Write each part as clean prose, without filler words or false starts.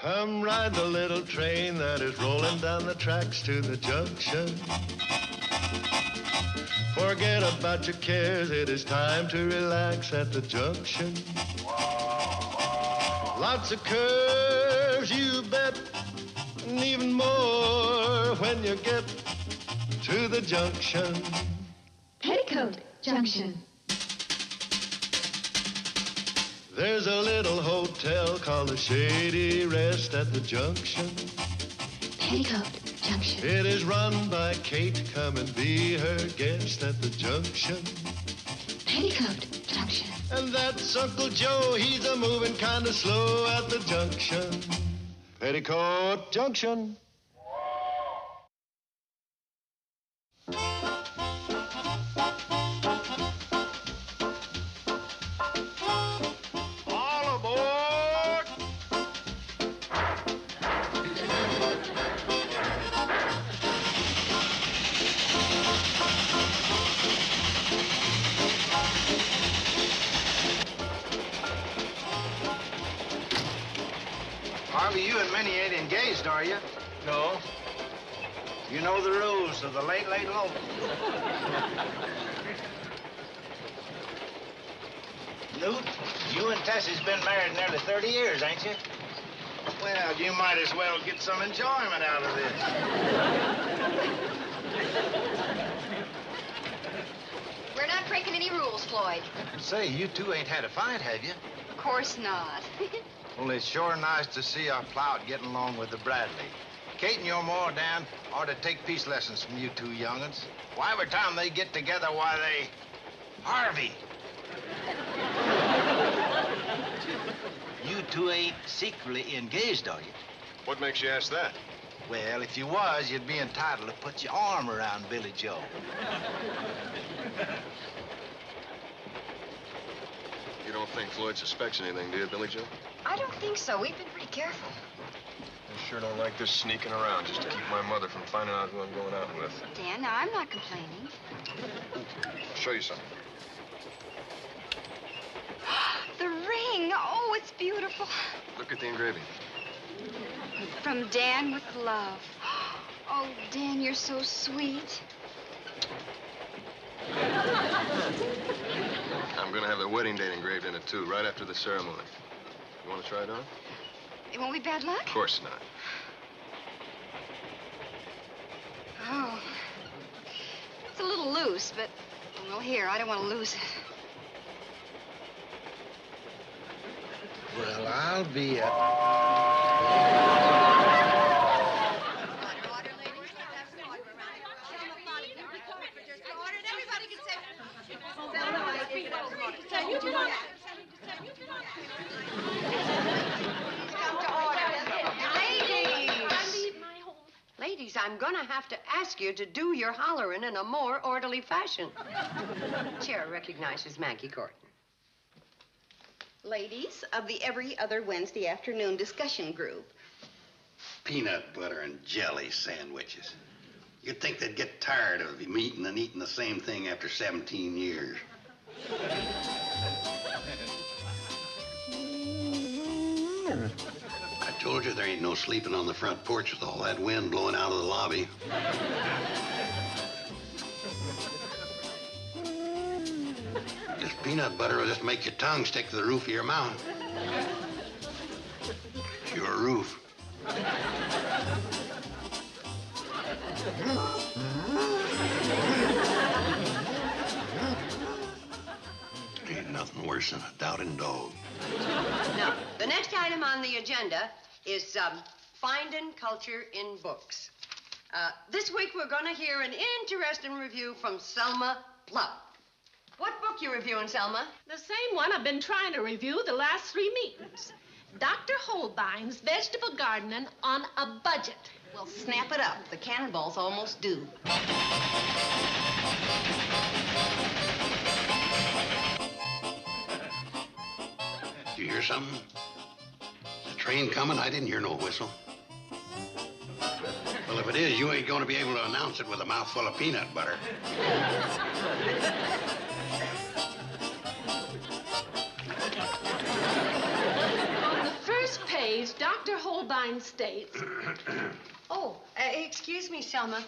Come ride the little train that is rolling down the tracks to the junction. Forget about your cares, it is time to relax at the junction. Lots of curves, you bet, and even more when you get to the junction. Petticoat Junction. There's a little hotel called the Shady Rest at the junction. Petticoat Junction. It is run by Kate. Come and be her guest at the junction. Petticoat Junction. And that's Uncle Joe. He's a moving kind of slow at the junction. Petticoat Junction. Harvey, you and Minnie ain't engaged, are you? No. You know the rules of the late local. Newt, you and Tessie's been married nearly 30 years, ain't you? Well, you might as well get some enjoyment out of this. We're not breaking any rules, Floyd. Say, you two ain't had a fight, have you? Of course not. Well, it's sure nice to see our Plout getting along with the Bradley. Kate and your ma, Dan, ought to take peace lessons from you two young'uns. Why, every time they get together, why, they... Harvey! You two ain't secretly engaged, are you? What makes you ask that? Well, if you was, you'd be entitled to put your arm around Billie Jo. You don't think Floyd suspects anything, do you, Billie Jo? I don't think so. We've been pretty careful. I sure don't like this sneaking around just to keep my mother from finding out who I'm going out with. Dan, now, I'm not complaining. I'll show you something. The ring. Oh, it's beautiful. Look at the engraving. From Dan with love. Oh, Dan, you're so sweet. I'm going to have the wedding date engraved in it, too, right after the ceremony. You want to try it on? It won't be bad luck? Of course not. Oh. It's a little loose, but, well, here, I don't want to lose it. Well, I'll be Ladies, I'm gonna have to ask you to do your hollering in a more orderly fashion. Chair recognizes Maggie Gordon. Ladies of the every other Wednesday afternoon discussion group. Peanut butter and jelly sandwiches. You'd think they'd get tired of meeting and eating the same thing after 17 years. I told you there ain't no sleeping on the front porch with all that wind blowing out of the lobby. This peanut butter will just make your tongue stick to the roof of your mouth. It's your roof. Ain't nothing worse than a doubting dog. Now, the next item on the agenda is finding culture in books. This week we're going to hear an interesting review from Selma Plout. What book you reviewing, Selma? The same one I've been trying to review the last 3 meetings. Dr. Holbein's Vegetable Gardening on a Budget. Well, snap it up. The cannonball's almost due. Did you hear something? The train coming? I didn't hear no whistle. Well, if it is, you ain't going to be able to announce it with a mouthful of peanut butter. On the first page, Dr. Dr. Holbein states. Excuse me, Selma.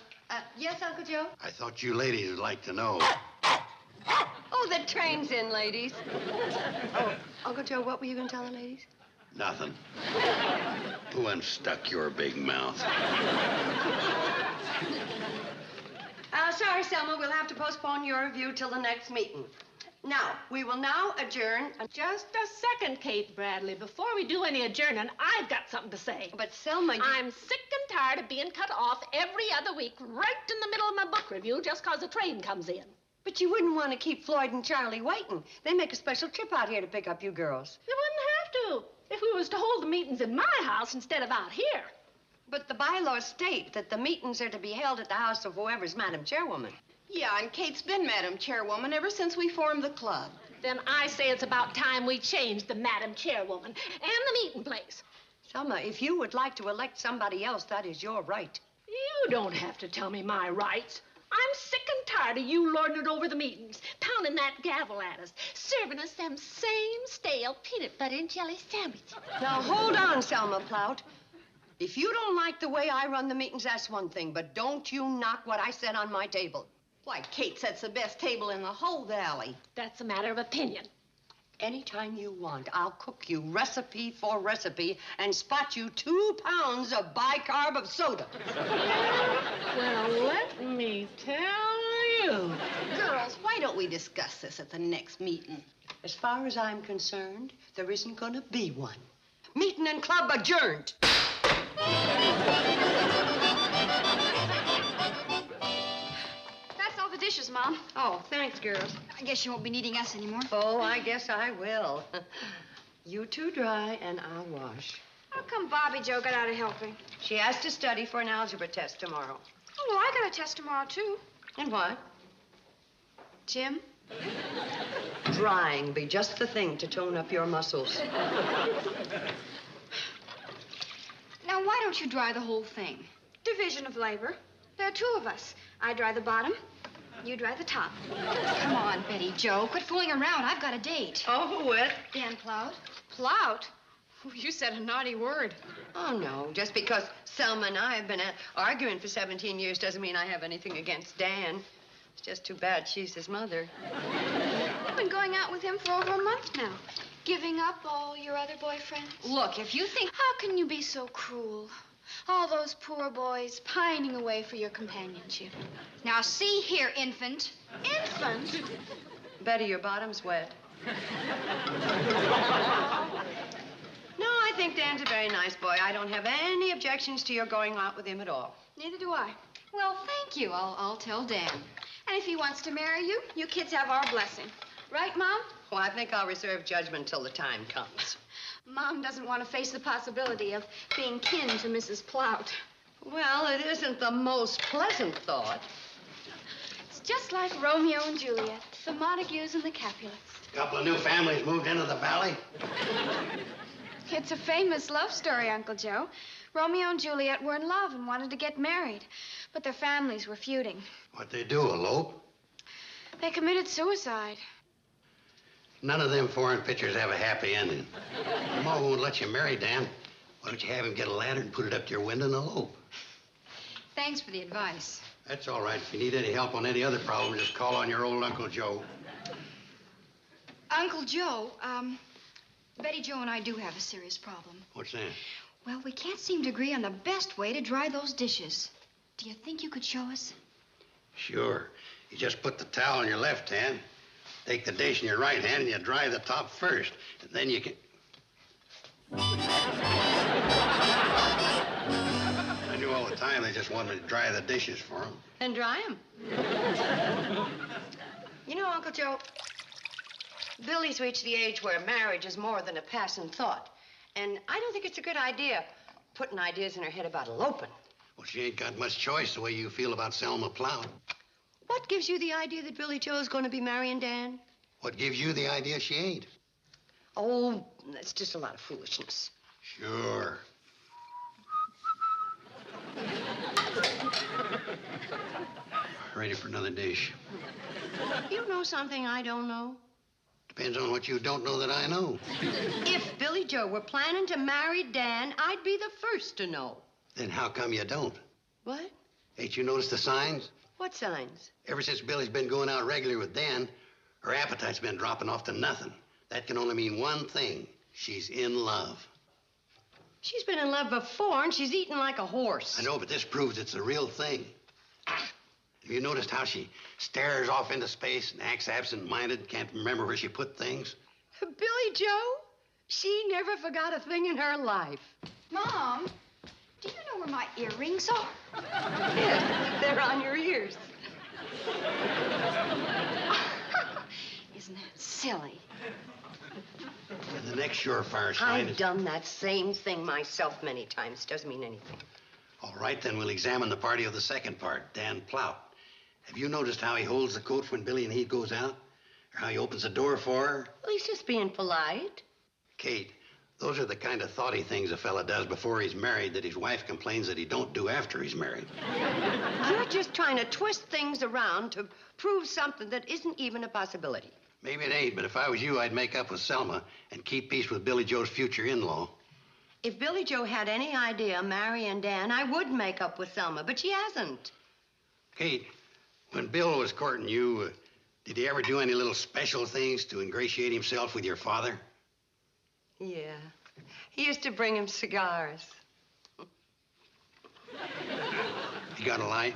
Yes, Uncle Joe? I thought you ladies would like to know. Oh, the train's in, ladies. Oh, Uncle Joe, what were you going to tell the ladies? Nothing. Who unstuck your big mouth? Sorry, Selma. We'll have to postpone your review till the next meeting. Now, we will now adjourn. Just a second, Kate Bradley. Before we do any adjourning, I've got something to say. But, Selma, I'm sick and tired of being cut off every other week right in the middle of my book review just because a train comes in. But you wouldn't want to keep Floyd and Charley waiting. They make a special trip out here to pick up you girls. You wouldn't have to if we was to hold the meetings in my house instead of out here. But the bylaws state that the meetings are to be held at the house of whoever's Madam Chairwoman. Yeah, and Kate's been Madam Chairwoman ever since we formed the club. Then I say it's about time we changed the Madam Chairwoman and the meeting place. Selma, if you would like to elect somebody else, that is your right. You don't have to tell me my rights. I'm sick and tired of you lording it over the meetings, pounding that gavel at us, serving us them same stale peanut butter and jelly sandwiches. Now, hold on, Selma Plout. If you don't like the way I run the meetings, that's one thing, but don't you knock what I said on my table. Why, Kate sets the best table in the whole valley. That's a matter of opinion. Anytime you want, I'll cook you recipe for recipe and spot you 2 pounds of bicarb of soda. Well, let me tell you. Girls, why don't we discuss this at the next meeting? As far as I'm concerned, there isn't going to be one. Meeting and club adjourned. That's all the dishes, Mom. Oh, thanks, girls. I guess you won't be needing us anymore. Oh, I guess I will. You two dry, and I'll wash. How come Bobbie Jo got out of helping? She has to study for an algebra test tomorrow. Oh, well, I got a test tomorrow, too. And what? Jim? Drying be just the thing to tone up your muscles. Now, why don't you dry the whole thing? Division of labor. There are 2 of us. I dry the bottom, you dry the top. Come on, Betty Jo. Quit fooling around. I've got a date. Oh, what? Dan Plout. Plout? Oh, you said a naughty word. Oh, no. Just because Selma and I have been arguing for 17 years doesn't mean I have anything against Dan. It's just too bad she's his mother. You've been going out with him for over a month now. Giving up all your other boyfriends. Look, if you think... How can you be so cruel? All those poor boys pining away for your companionship. Now, see here, infant. Infant? Betty, your bottom's wet. No, I think Dan's a very nice boy. I don't have any objections to your going out with him at all. Neither do I. Well, thank you. I'll tell Dan. And if he wants to marry you, you kids have our blessing. Right, Mom? Well, I think I'll reserve judgment till the time comes. Mom doesn't want to face the possibility of being kin to Mrs. Plout. Well, it isn't the most pleasant thought. It's just like Romeo and Juliet, the Montagues and the Capulets. A couple of new families moved into the valley. It's a famous love story, Uncle Joe. Romeo and Juliet were in love and wanted to get married, but their families were feuding. What'd they do, elope? They committed suicide. None of them foreign pictures have a happy ending. Your mom won't let you marry Dan. Why don't you have him get a ladder and put it up to your window and elope? Thanks for the advice. That's all right. If you need any help on any other problem, just call on your old Uncle Joe. Uncle Joe, Betty Jo and I do have a serious problem. What's that? Well, we can't seem to agree on the best way to dry those dishes. Do you think you could show us? Sure. You just put the towel in your left hand, take the dish in your right hand, and you dry the top first. And then you can... I knew all the time they just wanted me to dry the dishes for them. And dry them. You know, Uncle Joe, Billy's reached the age where marriage is more than a passing thought. And I don't think it's a good idea putting ideas in her head about eloping. Well, she ain't got much choice the way you feel about Selma Plout. What gives you the idea that Billie Jo's going to be marrying Dan? What gives you the idea she ain't? Oh, that's just a lot of foolishness. Sure. Ready for another dish. You know something I don't know? Depends on what you don't know that I know. If Billie Jo were planning to marry Dan, I'd be the first to know. Then how come you don't? What? Ain't you noticed the signs? What signs? Ever since Billie's been going out regularly with Dan, her appetite's been dropping off to nothing. That can only mean one thing. She's in love. She's been in love before, and she's eaten like a horse. I know, but this proves it's a real thing. Have you noticed how she stares off into space and acts absent-minded, can't remember where she put things? Billie Jo? She never forgot a thing in her life. Mom, do you know where my earrings are? Yeah, they're on your ears. Isn't that silly? And the next surefire sign I've done that same thing myself many times. Doesn't mean anything. All right, then we'll examine the party of the second part, Dan Plout. Have you noticed how he holds the coat when Billie and he goes out? Or how he opens the door for her? Well, he's just being polite. Kate, those are the kind of thoughty things a fella does before he's married that his wife complains that he don't do after he's married. You're just trying to twist things around to prove something that isn't even a possibility. Maybe it ain't, but if I was you, I'd make up with Selma and keep peace with Billie Jo's future in-law. If Billie Jo had any idea of marrying Dan, I would make up with Selma, but she hasn't. Kate, when Bill was courting you, did he ever do any little special things to ingratiate himself with your father? Yeah. He used to bring him cigars. You got a light?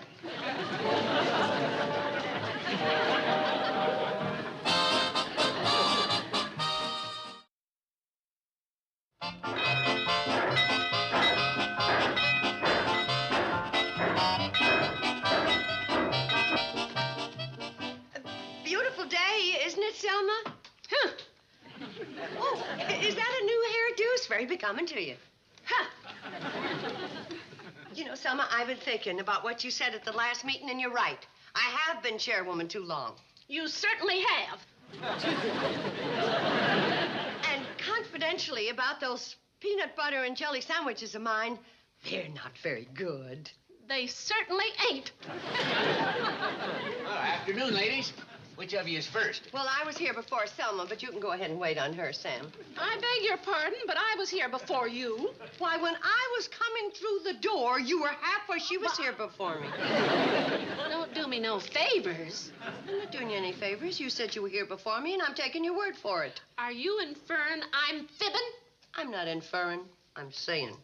Beautiful day, isn't it, Selma? Huh. Oh, is that a new hairdo? It's very becoming to you. Huh. You know, Selma, I've been thinking about what you said at the last meeting, and you're right. I have been chairwoman too long. You certainly have. And confidentially, about those peanut butter and jelly sandwiches of mine, they're not very good. They certainly ain't. Well, afternoon, ladies. Which of you is first? Well, I was here before Selma, but you can go ahead and wait on her, Sam. I beg your pardon, but I was here before you. Why, when I was coming through the door, you were halfway. She was here before me. Don't do me no favors. I'm not doing you any favors. You said you were here before me, and I'm taking your word for it. Are you inferring I'm fibbing? I'm not inferring. I'm saying.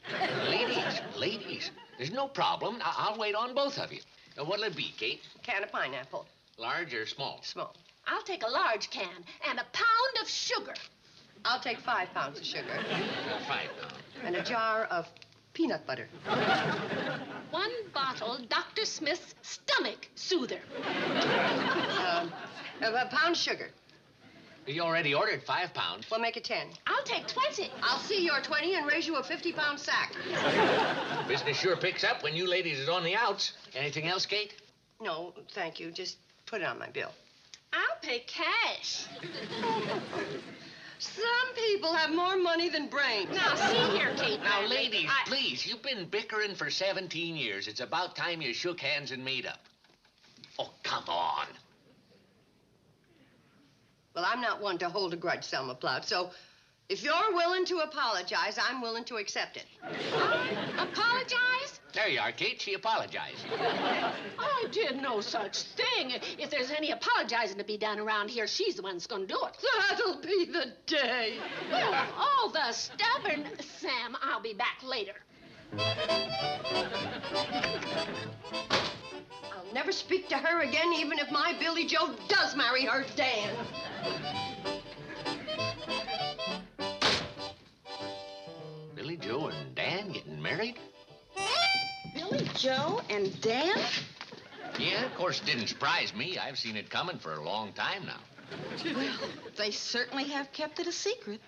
Ladies, there's no problem. I'll wait on both of you. What'll it be, Kate? Can of pineapple. Large or small? Small. I'll take a large can and a pound of sugar. I'll take 5 pounds of sugar. 5 pounds. And a jar of peanut butter. 1 bottle Dr. Smith's stomach soother. A pound sugar. You already ordered 5 pounds. We'll make it 10. I'll take 20. I'll see your 20 and raise you a 50-pound sack. Business sure picks up when you ladies is on the outs. Anything else, Kate? No, thank you. Just put it on my bill. I'll pay cash. Some people have more money than brains. Now, see here, Kate. Now, ladies, please, you've been bickering for 17 years. It's about time you shook hands and made up. Oh, come on. Well, I'm not one to hold a grudge, Selma Plout, so if you're willing to apologize, I'm willing to accept it. Apologize? There you are, Kate. She apologized. I did no such thing. If there's any apologizing to be done around here, she's the one that's going to do it. That'll be the day. Well, all the stubborn... Sam, I'll be back later. I'll never speak to her again, even if my Billie Jo does marry her Dan. Billie Jo and Dan getting married? Billie Jo and Dan? Yeah, of course, it didn't surprise me. I've seen it coming for a long time now. Well, they certainly have kept it a secret.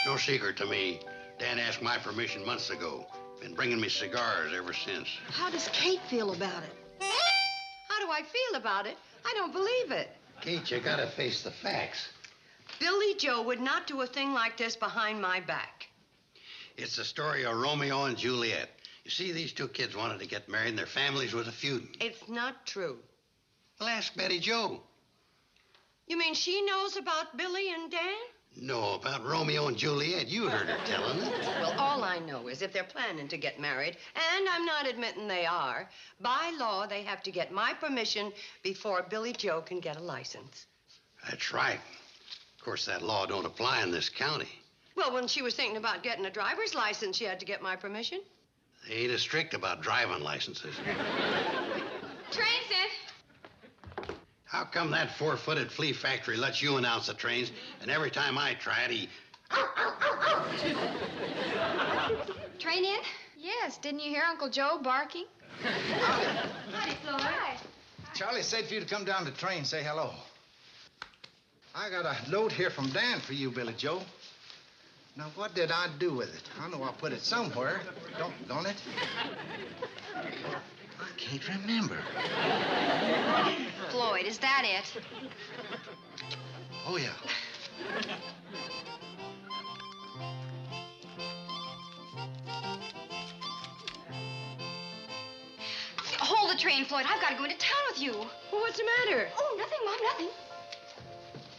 No secret to me. Dan asked my permission months ago. Been bringing me cigars ever since. How does Kate feel about it? How do I feel about it? I don't believe it. Kate, you gotta face the facts. Billie Jo would not do a thing like this behind my back. It's the story of Romeo and Juliet. You see, these 2 kids wanted to get married and their families was a feuding. It's not true. Well, ask Betty Jo. You mean she knows about Billy and Dan? No, about Romeo and Juliet. You heard her telling it. Well, all I know is if they're planning to get married, and I'm not admitting they are, by law, they have to get my permission before Billie Jo can get a license. That's right. Of course, that law don't apply in this county. Well, when she was thinking about getting a driver's license, she had to get my permission. They ain't as strict about driving licenses. Train's in. How come that four-footed flea factory lets you announce the trains, and every time I try it, he... Train in? Yes, didn't you hear Uncle Joe barking? Howdy, Floyd. Hi. Charlie said for you to come down to the train and say hello. I got a note here from Dan for you, Billie Jo. Now, what did I do with it? I know I put it somewhere, don't it? I can't remember. Floyd, is that it? Oh, yeah. Hold the train, Floyd. I've got to go into town with you. Well, what's the matter? Oh, nothing, Mom, nothing.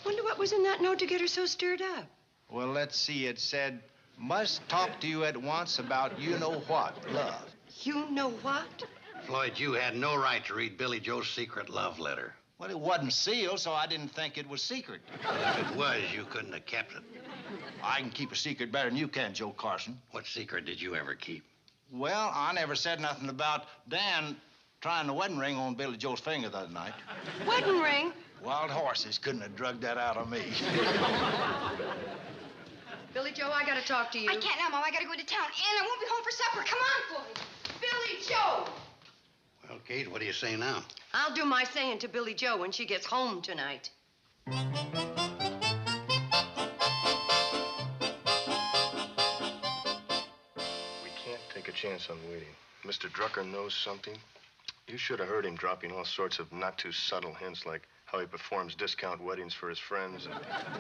Wonder what was in that note to get her so stirred up. Well, let's see. It said, must talk to you at once about you-know-what, love. You know what? Floyd, you had no right to read Billie Jo's secret love letter. Well, it wasn't sealed, so I didn't think it was secret. If it was, you couldn't have kept it. I can keep a secret better than you can, Joe Carson. What secret did you ever keep? Well, I never said nothing about Dan trying the wedding ring on Billie Jo's finger the other night. Wedding ring? Wild horses couldn't have drugged that out of me. Billie Jo, I gotta talk to you. I can't now, Mom. I got to go into town, and I won't be home for supper. Come on, Floyd. Billie Jo! Well, Kate, what do you say now? I'll do my saying to Billie Jo when she gets home tonight. We can't take a chance on waiting. Mr. Drucker knows something. You should have heard him dropping all sorts of not-too-subtle hints, like how he performs discount weddings for his friends and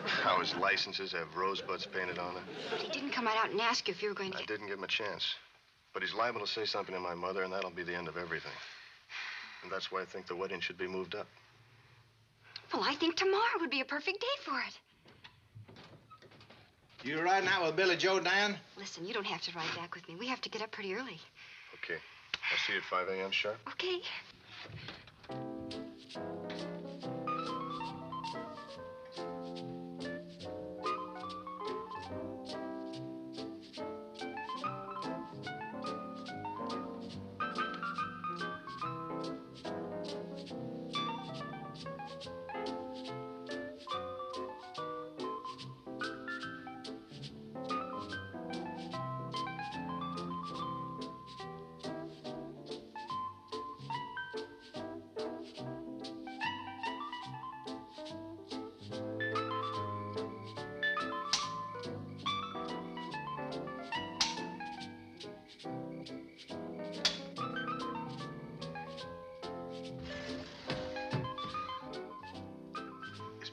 how his licenses have rosebuds painted on them. But he didn't come right out and ask you if you were going to... I didn't give him a chance. But he's liable to say something to my mother, and that'll be the end of everything. And that's why I think the wedding should be moved up. Well, I think tomorrow would be a perfect date for it. You riding out with Billie Jo, Dan? Listen, you don't have to ride back with me. We have to get up pretty early. Okay. I'll see you at 5 a.m. sharp. Okay.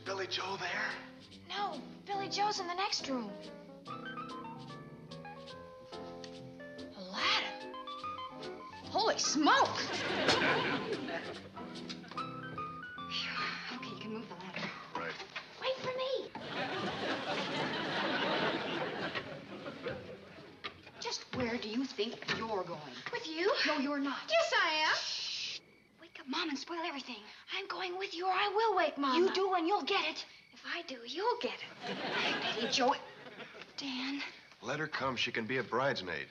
Billie Jo there? No, Billie Jo's in the next room. A ladder. Holy smoke! Okay, you can move the ladder. Right. Wait for me. Just where do you think you're going? With you? No, you're not. Yes, I am. Wake up Mom and spoil everything. I'm going with you or I will wake Mama. You do and you'll get it. If I do, you'll get it. Betty Jo. Dan. Let her come. She can be a bridesmaid.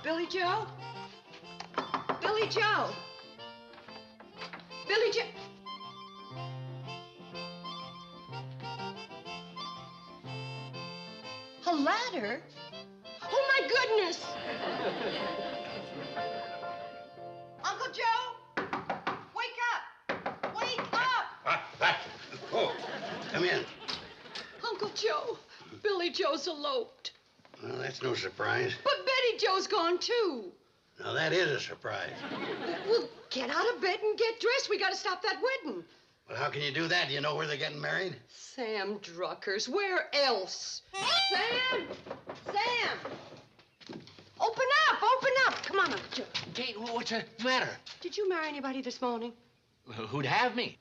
Billie Jo? Billie Jo! Billie Jo! A ladder? Oh, my goodness! Uncle Joe! Wake up! Wake up! Oh, come in. Uncle Joe, Billie Jo's eloped. Well, that's no surprise. But Betty Jo's gone, too. Now, that is a surprise. Well, get out of bed and get dressed. We got to stop that wedding. But how can you do that? Do you know where they're getting married? Sam Drucker's. Where else? Sam! Sam! Open up! Open up! Come on, Uncle Joe. Kate, what's the matter? Did you marry anybody this morning? Who'd have me?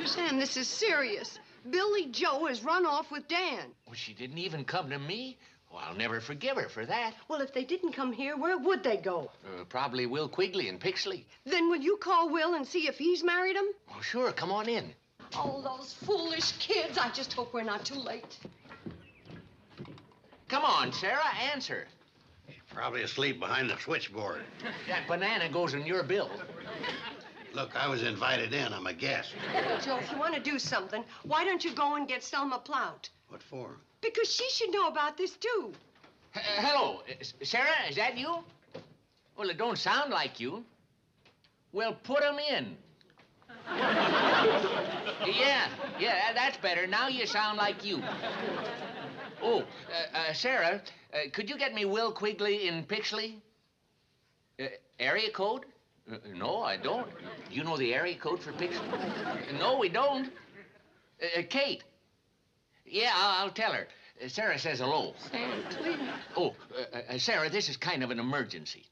Sam, this is serious. Billie Jo has run off with Dan. Well, she didn't even come to me. Well, I'll never forgive her for that. Well, if they didn't come here, where would they go? Probably Will Quigley in Pixley. Then will you call Will and see if he's married him? Oh, sure. Come on in. Oh, those foolish kids. I just hope we're not too late. Come on, Sarah, answer. She's probably asleep behind the switchboard. That banana goes in your bill. Look, I was invited in. I'm a guest. Joe, if you want to do something, why don't you go and get Selma Plout? What for? Because she should know about this, too. Hello, Sarah, is that you? Well, it don't sound like you. Well, put 'em in. Yeah, that's better. Now you sound like you. Oh, Sarah, could you get me Will Quigley in Pixley? Area code? No, I don't. Do you know the area code for Pixley? No, we don't. Kate. Yeah, I'll tell her. Sarah says hello. Sam, please. Oh, Sarah, this is kind of an emergency.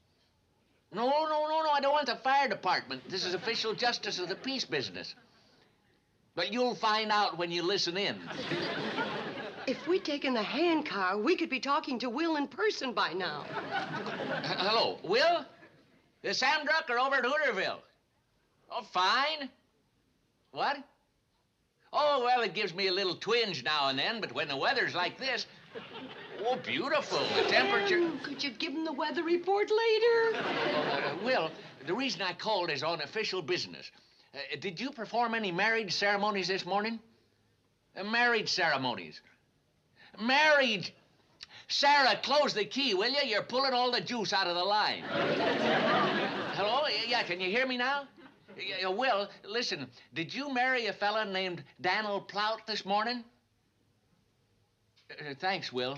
No, I don't want the fire department. This is official justice of the peace business. But you'll find out when you listen in. If we'd taken the hand car, we could be talking to Will in person by now. Hello, Will? There's Sam Drucker over at Hooterville. Oh, fine. What? Oh, well, it gives me a little twinge now and then, but when the weather's like this, oh, beautiful. The temperature... Could you give him the weather report later? Will, the reason I called is on official business. Did you perform any marriage ceremonies this morning? Marriage ceremonies. Marriage! Sarah, close the key, will you? You're pulling all the juice out of the line. Hello? Yeah, can you hear me now? Will, listen, did you marry a fella named Dan Plout this morning? Thanks, Will.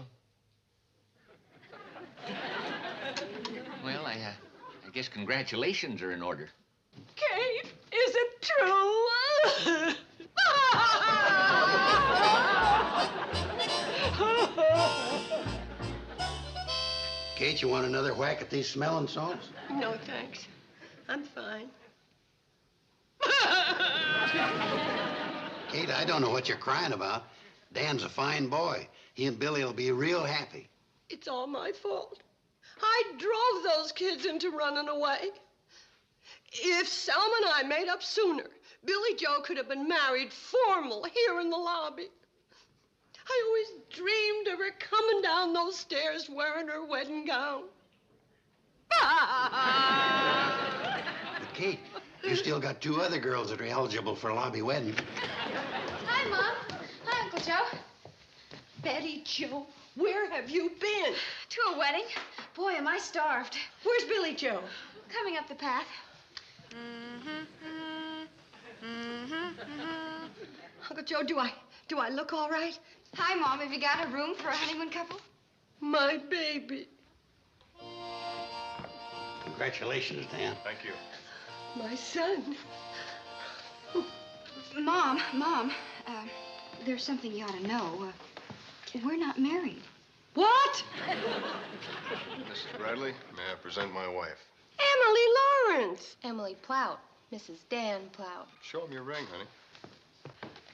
Well, I guess congratulations are in order. Kate, is it true? Kate, you want another whack at these smelling salts? No, thanks. I'm fine. Kate, I don't know what you're crying about. Dan's a fine boy. He and Billy will be real happy. It's all my fault. I drove those kids into running away. If Selma and I made up sooner, Billie Jo could have been married formal here in the lobby. I always dreamed of her coming down those stairs wearing her wedding gown. But Kate, you still got two other girls that are eligible for lobby wedding. Hi, Mom. Hi, Uncle Joe. Betty Jo, where have you been? To a wedding. Boy, am I starved. Where's Billie Jo? Coming up the path. Uncle Joe, do I look all right? Hi, Mom. Have you got a room for a honeymoon couple? My baby. Congratulations, Dan. Thank you. My son. Mom, there's something you ought to know. We're not married. What? Mrs. Bradley, may I present my wife? Emily Lawrence. Emily Plout, Mrs. Dan Plout. Show him your ring, honey.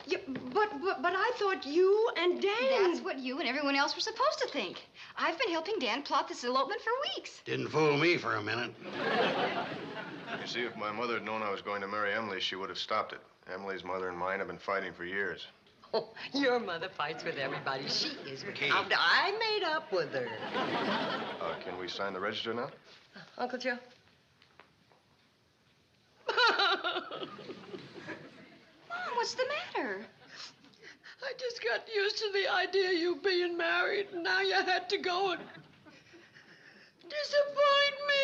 Yeah, but I thought you and Dan... That's what you and everyone else were supposed to think. I've been helping Dan plot this elopement for weeks. Didn't fool me for a minute. You see, if my mother had known I was going to marry Emily, she would have stopped it. Emily's mother and mine have been fighting for years. Oh, your mother fights with everybody. She is. Kate. I made up with her. Can we sign the register now? Uncle Joe? Mom, what's the matter? I just got used to the idea of you being married, and now you had to go and disappoint me.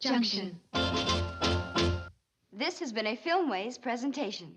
Junction. This has been a Filmways presentation.